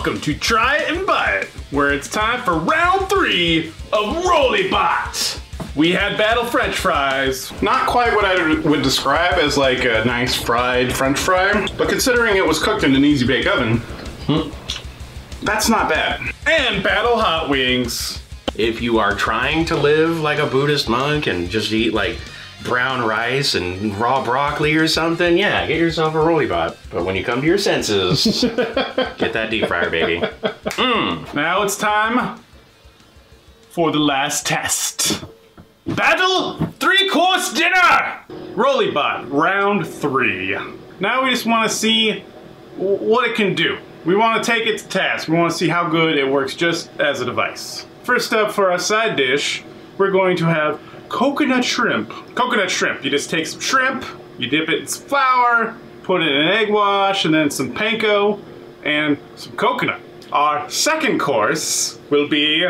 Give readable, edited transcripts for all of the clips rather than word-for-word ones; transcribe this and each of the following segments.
Welcome to Try It and Buy It, where it's time for round 3 of Rollibot. We had battle French fries. Not quite what I would describe as like a nice fried French fry, but considering it was cooked in an easy bake oven, that's not bad. And battle hot wings. If you are trying to live like a Buddhist monk and just eat like brown rice and raw broccoli or something, yeah, get yourself a Rollibot. But when you come to your senses, get that deep fryer, baby. Now it's time for the last test. Battle 3-course dinner! Rollibot, round 3. Now we just want to see what it can do. We want to take it to task. We want to see how good it works just as a device. First up for our side dish, we're going to have coconut shrimp. Coconut shrimp, you just take some shrimp, you dip it in some flour, put it in an egg wash, and then some panko and some coconut. Our second course will be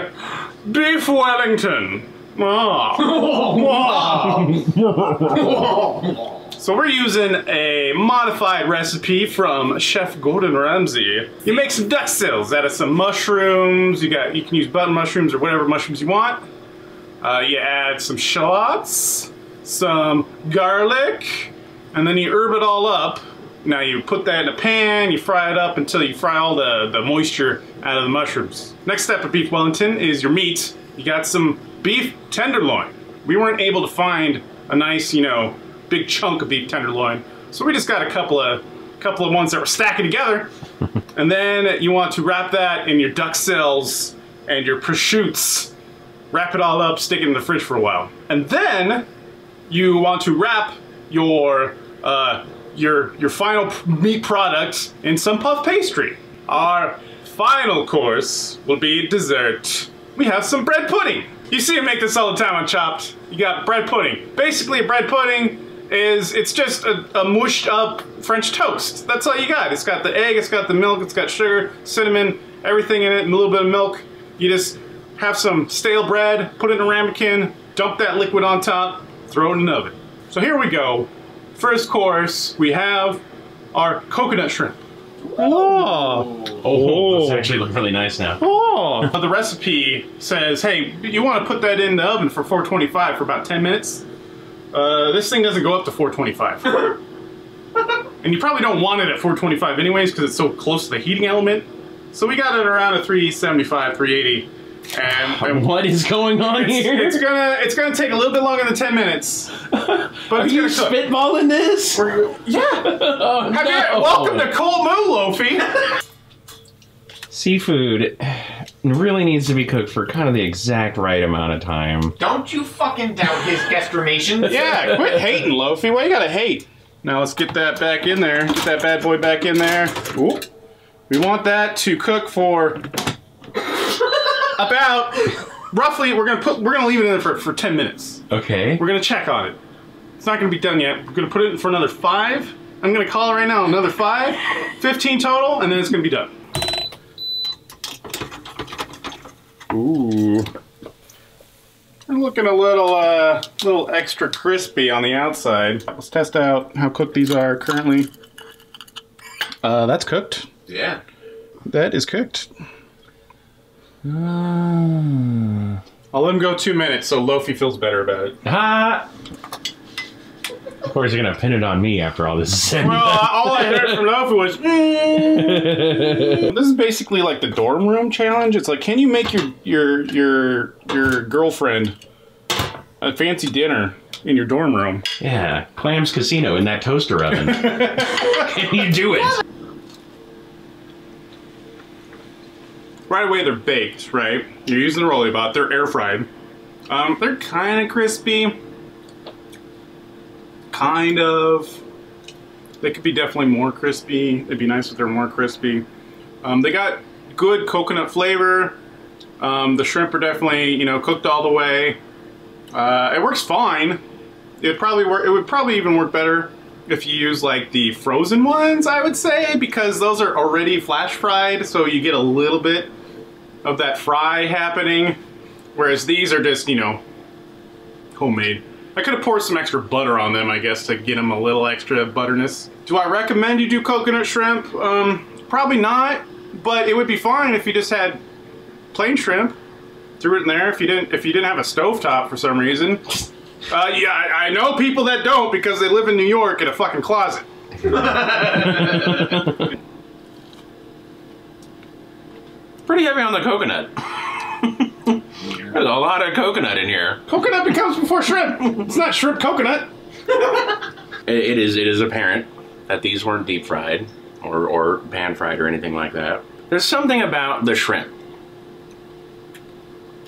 beef Wellington. So we're using a modified recipe from Chef Gordon Ramsay. You make some duck sills out of some mushrooms. You can use button mushrooms or whatever mushrooms you want. You add some shallots, some garlic, and then you herb it all up. Now you put that in a pan, you fry it up until you fry all the moisture out of the mushrooms. Next step of beef Wellington is your meat. You got some beef tenderloin. We weren't able to find a nice, big chunk of beef tenderloin, so we just got a couple of ones that were stacking together. And then you want to wrap that in your duck sills and your prosciutto. Wrap it all up, stick it in the fridge for a while. And then you want to wrap your final meat product in some puff pastry. Our final course will be dessert. We have some bread pudding. You see me make this all the time on Chopped. You got bread pudding. Basically, a bread pudding it's just a mushed up French toast. That's all you got. It's got the egg, it's got the milk, it's got sugar, cinnamon, everything in it, and a little bit of milk. You just have some stale bread, put it in a ramekin, dump that liquid on top, throw it in the oven. So here we go. First course, we have our coconut shrimp. Those actually look really nice now. The recipe says, hey, you want to put that in the oven for 425 for about 10 minutes. This thing doesn't go up to 425. And you probably don't want it at 425 anyways because it's so close to the heating element. So we got it around a 375, 380. And what is going on here? It's gonna take a little bit longer than 10 minutes. But are you spitballing this? Yeah. Oh, no. Welcome to CultMoo, Loafy. Seafood really needs to be cooked for kind of the exact right amount of time. Don't you fucking doubt his guesstimations. Yeah, quit hating, Loafy. Why you gotta hate? Now let's get that back in there. Get that bad boy back in there. Ooh. We want that to cook for about roughly. We're gonna leave it in there for 10 minutes. Okay. We're gonna check on it. It's not gonna be done yet. We're gonna put it in for another 5. I'm gonna call it right now. Another 5, 15 total, and then it's gonna be done. Ooh. We're looking a little extra crispy on the outside. Let's test out how cooked these are currently. That's cooked. Yeah. That is cooked. I'll let him go 2 minutes so Loafy feels better about it. Of course, you're gonna pin it on me after all this is said. Well, all I heard from Loafy was, This is basically like the dorm room challenge. It's like, can you make your girlfriend a fancy dinner in your dorm room? Yeah, Clam's Casino in that toaster oven. Can you do it? Right away, they're baked, right? You're using the Rollibot. They're air fried. They're kind of crispy. Kind of. They could be definitely more crispy. It'd be nice if they're more crispy. They got good coconut flavor. The shrimp are definitely, cooked all the way. It works fine. It would probably even work better if you use like the frozen ones, I would say, because those are already flash fried, so you get a little bit of that fry happening, whereas these are just, homemade. I could have poured some extra butter on them, I guess, to get them a little extra butterness. Do I recommend you do coconut shrimp? Probably not, But it would be fine if you just had plain shrimp, threw it in there. If you didn't have a stovetop for some reason. Yeah, I know people that don't because they live in New York in a fucking closet. Pretty heavy on the coconut. There's a lot of coconut in here. Coconut becomes before shrimp. It's not shrimp coconut. It is apparent that these weren't deep fried or pan fried or anything like that. There's something about the shrimp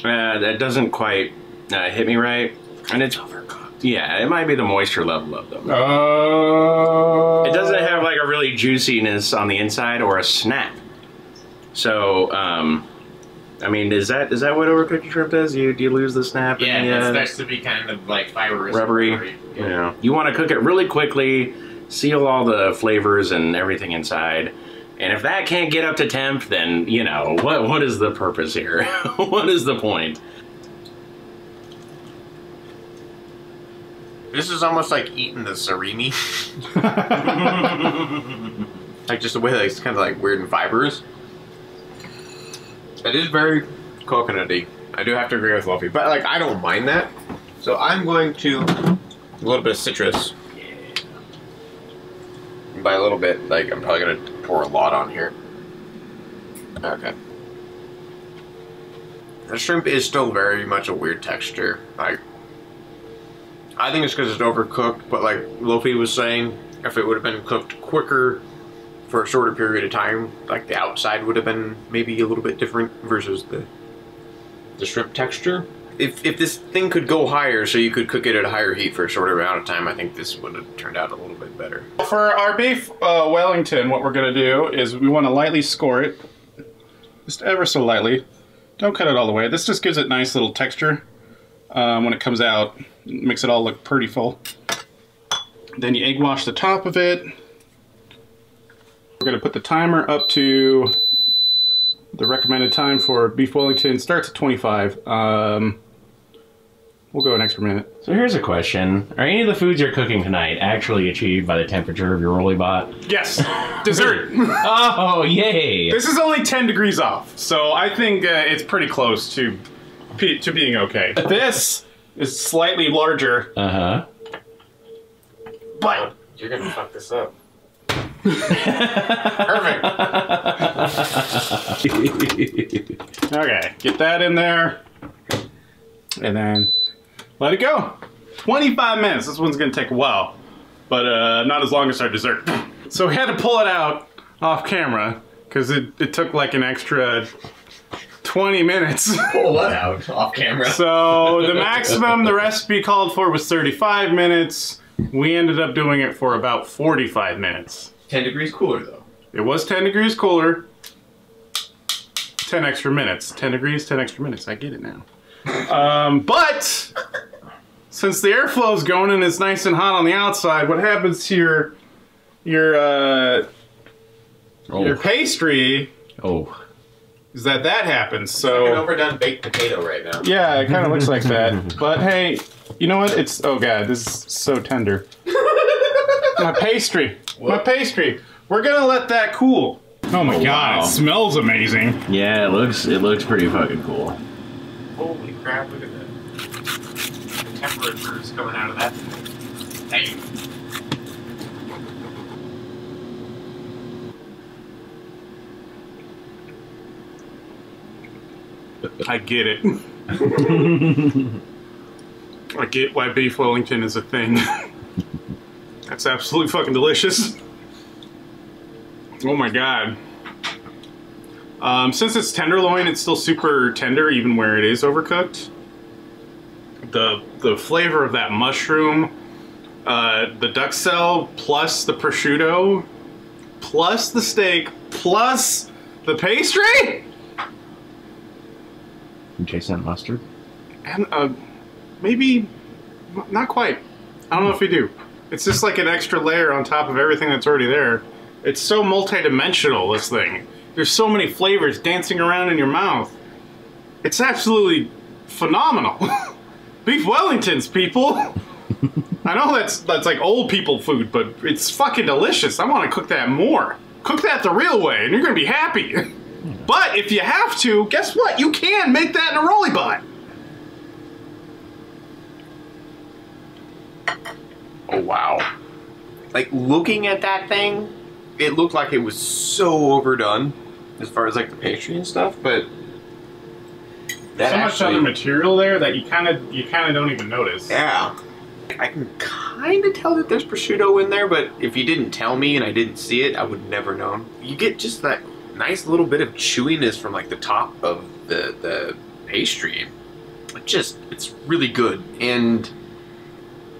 that doesn't quite hit me right, and it's overcooked. Yeah, it might be the moisture level of them. It doesn't have like a really juiciness on the inside or a snap. So, I mean, is that what overcooked shrimp does? Do you lose the snap? Yeah, it's supposed to be kind of like fibrous. Rubbery. Yeah. You want to cook it really quickly, seal all the flavors and everything inside. And if that can't get up to temp, then, you know, what is the purpose here? What is the point? This is almost like eating the surimi. Like just the way that it's kind of like weird and fibrous. It is very coconutty. I do have to agree with Loafy, but like I don't mind that. So I'm going to a little bit of citrus. And by a little bit, like I'm probably gonna pour a lot on here. Okay. The shrimp is still very much a weird texture. Like I think it's because it's overcooked, but like Loafy was saying, if it would have been cooked quicker for a shorter period of time, like the outside would have been maybe a little bit different versus the shrimp texture. If this thing could go higher so you could cook it at a higher heat for a shorter amount of time, I think this would have turned out a little bit better. For our beef Wellington, what we're going to do is we want to lightly score it. Just ever so lightly. Don't cut it all the way. This just gives it nice little texture when it comes out. It makes it all look pretty full. Then you egg wash the top of it. We're going to put the timer up to the recommended time for beef Wellington. Starts at 25. We'll go an extra minute. So here's a question. Are any of the foods you're cooking tonight actually achieved by the temperature of your Rollibot? Yes. Dessert. Oh, yay. This is only 10 degrees off, so I think it's pretty close to being okay. This is slightly larger. Uh-huh. But You're gonna fuck this up. Perfect. okay, get that in there. And then let it go. 25 minutes. This one's gonna take a while, but not as long as our dessert. So we had to pull it out off camera because it took like an extra 20 minutes. Pull what out off camera? So the maximum the recipe called for was 35 minutes. We ended up doing it for about 45 minutes. 10 degrees cooler though. It was 10 degrees cooler. 10 extra minutes. 10 degrees, 10 extra minutes. I get it now. But since the airflow's going and it's nice and hot on the outside, what happens to your pastry is that happens. So An overdone baked potato right now. yeah, it kind of looks like that. But hey, you know what? It's oh god, this is so tender. My pastry. What? My pastry. We're gonna let that cool. Oh my god, wow. It smells amazing. Yeah, it looks pretty fucking cool. Holy crap, look at that. The temperature is coming out of that thing. Dang. I get it. I get why beef Wellington is a thing. That's absolutely fucking delicious. Oh my god. Since it's tenderloin, it's still super tender even where it is overcooked. The flavor of that mushroom, the duxelle, plus the prosciutto, plus the steak, plus the pastry? You taste that mustard? And maybe, not quite. I don't know if we do. It's just like an extra layer on top of everything that's already there. It's so multi-dimensional, this thing. There's so many flavors dancing around in your mouth. It's absolutely phenomenal. Beef Wellingtons, people. I know that's like old people food, but it's fucking delicious. I want to cook that more. Cook that the real way, and you're gonna be happy. But if you have to, guess what? You can make that in a Rollibot. Oh, wow. Like, looking at that thing, it looked like it was so overdone as far as, like, the pastry and stuff, but... That so much other material there that you kind of don't even notice. Yeah. I can kind of tell that there's prosciutto in there, but if you didn't tell me and I didn't see it, I would never known. You get just that nice little bit of chewiness from like the top of the pastry. It's really good. And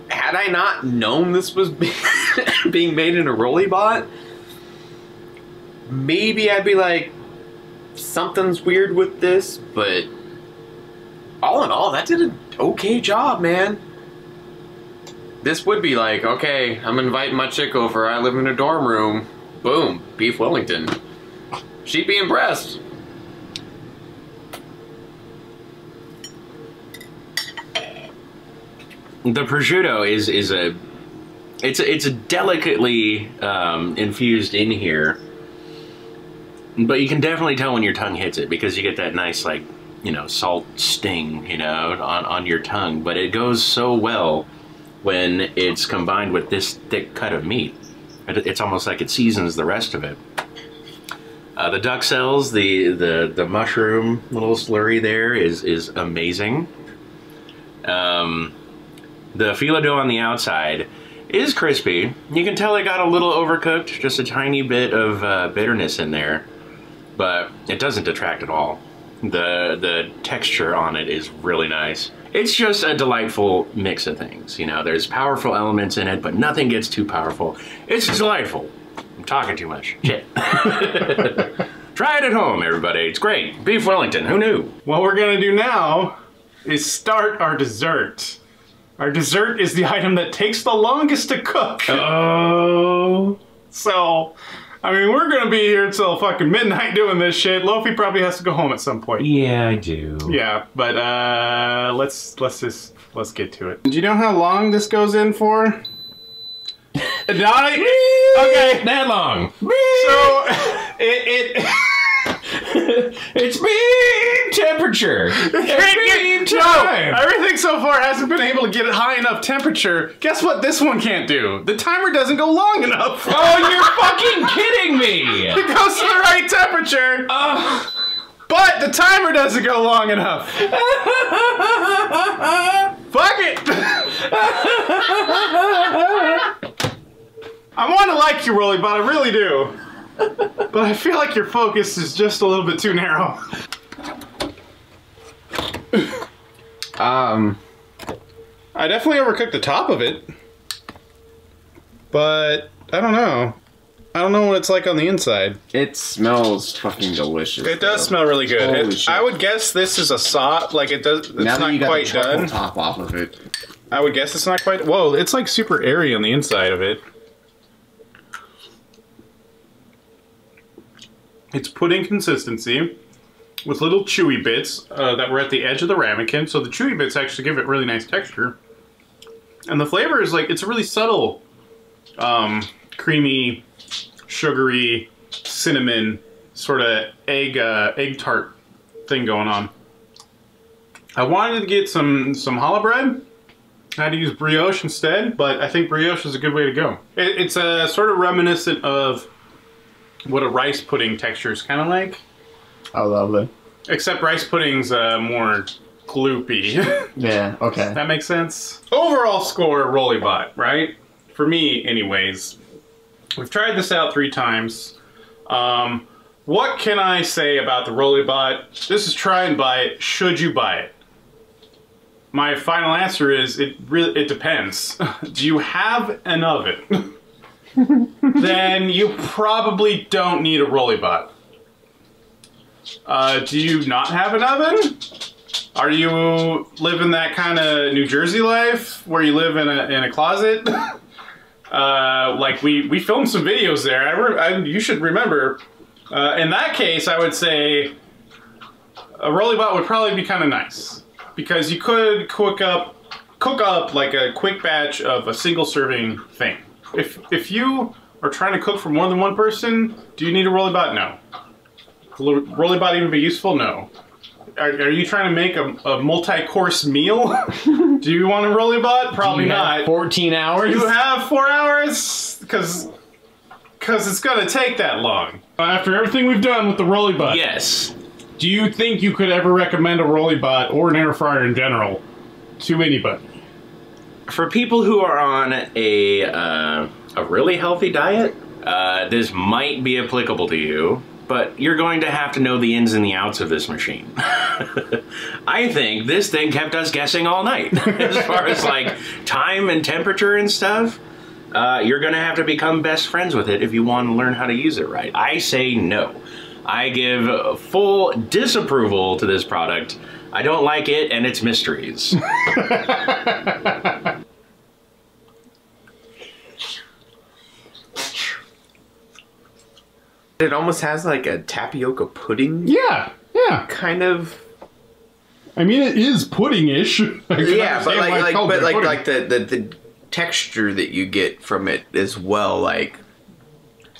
had I not known this was being made in a Rollibot, maybe I'd be like, something's weird with this, but all in all, that did an okay job, man. This would be like, okay, I'm inviting my chick over, I live in a dorm room. Boom, beef Wellington. She'd be impressed. The prosciutto is a delicately infused in here, but you can definitely tell when your tongue hits it because you get that nice like, you know, salt sting, you know, on your tongue. But it goes so well when it's combined with this thick cut of meat. It's almost like it seasons the rest of it. The duck cells, the mushroom little slurry there is amazing. The phyllo dough on the outside is crispy. You can tell it got a little overcooked, just a tiny bit of bitterness in there, but it doesn't detract at all. The texture on it is really nice. It's just a delightful mix of things. You know, there's powerful elements in it, but nothing gets too powerful. It's delightful. I'm talking too much. Shit. Try it at home, everybody. It's great. Beef Wellington, who knew? What we're gonna do now is start our dessert. Our dessert is the item that takes the longest to cook. Oh. So, I mean, we're gonna be here till fucking midnight doing this shit. Loafy probably has to go home at some point. Yeah, I do. Yeah, but let's get to it. Do you know how long this goes in for? Okay, that long. So it's beam temperature. It's beam time. No, everything so far hasn't been able to get it high enough temperature. Guess what this one can't do? The timer doesn't go long enough. Oh, you're fucking kidding me. It goes to the right temperature. But the timer doesn't go long enough. Fuck it. I want to like you, Rollibot, I really do. But I feel like your focus is just a little bit too narrow. I definitely overcooked the top of it. But I don't know. I don't know what it's like on the inside. It smells fucking delicious. It does smell really good. I would guess this is a sauce. Like it does. It's now not that you got quite the charcoal done. top off of it. I would guess it's not quite. Whoa! It's like super airy on the inside of it. It's pudding consistency with little chewy bits that were at the edge of the ramekin. So the chewy bits actually give it really nice texture. And the flavor is like, it's a really subtle, creamy, sugary, cinnamon, sort of egg tart thing going on. I wanted to get some challah bread. I had to use brioche instead, but I think brioche is a good way to go. It's a sort of reminiscent of what a rice pudding texture is kind of like. Oh, lovely. Except rice pudding's more gloopy. Yeah, okay. That makes sense? Overall score, Rollibot, right? For me, anyways. We've tried this out 3 times. What can I say about the Rollibot? This is try and buy it. Should you buy it? My final answer is it depends. Do you have an oven? Then you probably don't need a Rollibot. Do you not have an oven? Are you living that kind of New Jersey life where you live in a closet? Like we filmed some videos there. You should remember. In that case, I would say a Rollibot would probably be kind of nice because you could cook up like a quick batch of a single serving thing. If you are trying to cook for more than one person, do you need a Rollibot? No. Will Rollibot even be useful? No. Are you trying to make a multi-course meal? Do you want a Rollibot? Probably not. 14 hours? You have 4 hours? Because it's going to take that long. After everything we've done with the Rollibot. Yes. Do you think you could ever recommend a Rollibot or an air fryer in general to anybody? For people who are on a really healthy diet, this might be applicable to you, but you're going to have to know the ins and the outs of this machine. I think this thing kept us guessing all night. As far as like time and temperature and stuff, you're going to have to become best friends with it if you want to learn how to use it right. I say no. I give full disapproval to this product. I don't like it and its mysteries. It almost has like a tapioca pudding. Yeah. Kind of. I mean, it is pudding-ish. Yeah, but like the texture that you get from it as well, like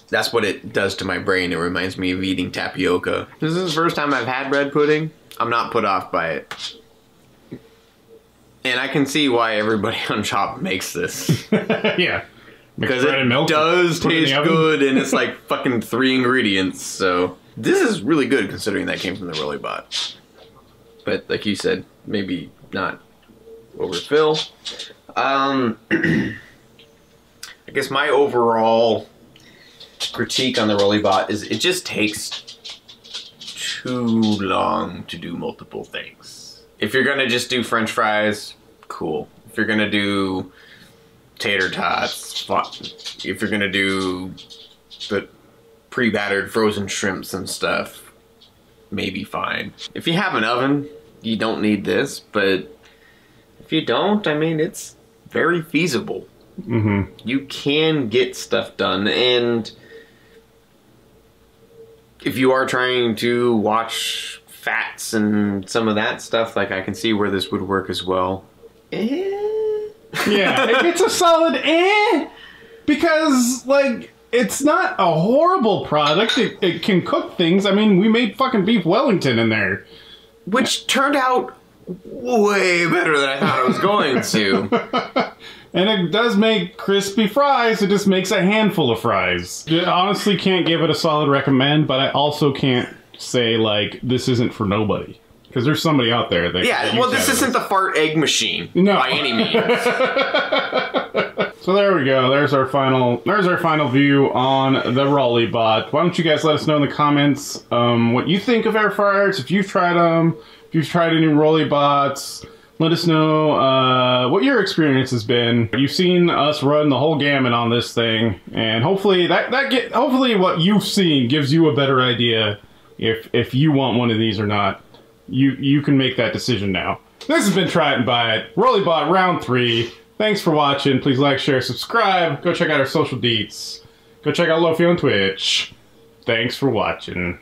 that's what it does to my brain. It reminds me of eating tapioca. This is the first time I've had bread pudding. I'm not put off by it. And I can see why everybody on Chop makes this. Yeah. Because it does taste good, and it's like fucking 3 ingredients, so... This is really good considering that came from the Rollibot. But like you said, maybe not overfill. I guess my overall critique on the Rollibot is it just takes too long to do multiple things. If you're gonna just do French fries, cool. If you're gonna do tater tots, fun. If you're gonna do the pre-battered frozen shrimps and stuff, maybe fine. If you have an oven, you don't need this, but if you don't, I mean, it's very feasible. Mm-hmm. You can get stuff done, and if you are trying to watch fats and some of that stuff, like I can see where this would work as well. Yeah, it's a solid because, like, it's not a horrible product. It can cook things. I mean, we made fucking beef Wellington in there. Which turned out way better than I thought it was going to. And it does make crispy fries. It just makes a handful of fries. I honestly can't give it a solid recommend, but I also can't say, like, this isn't for nobody. Because there's somebody out there that... Yeah, well, this isn't the fart egg machine. No. By any means. So there we go. There's our final view on the Rollibot. Why don't you guys let us know in the comments what you think of air fryers, if you've tried them, if you've tried any Rollibots. Let us know what your experience has been. You've seen us run the whole gamut on this thing, and hopefully hopefully what you've seen gives you a better idea if you want one of these or not. You can make that decision now. This has been Try It and Buy It. Rollibot round 3. Thanks for watching. Please like, share, subscribe. Go check out our social deets. Go check out Loafy on Twitch. Thanks for watching.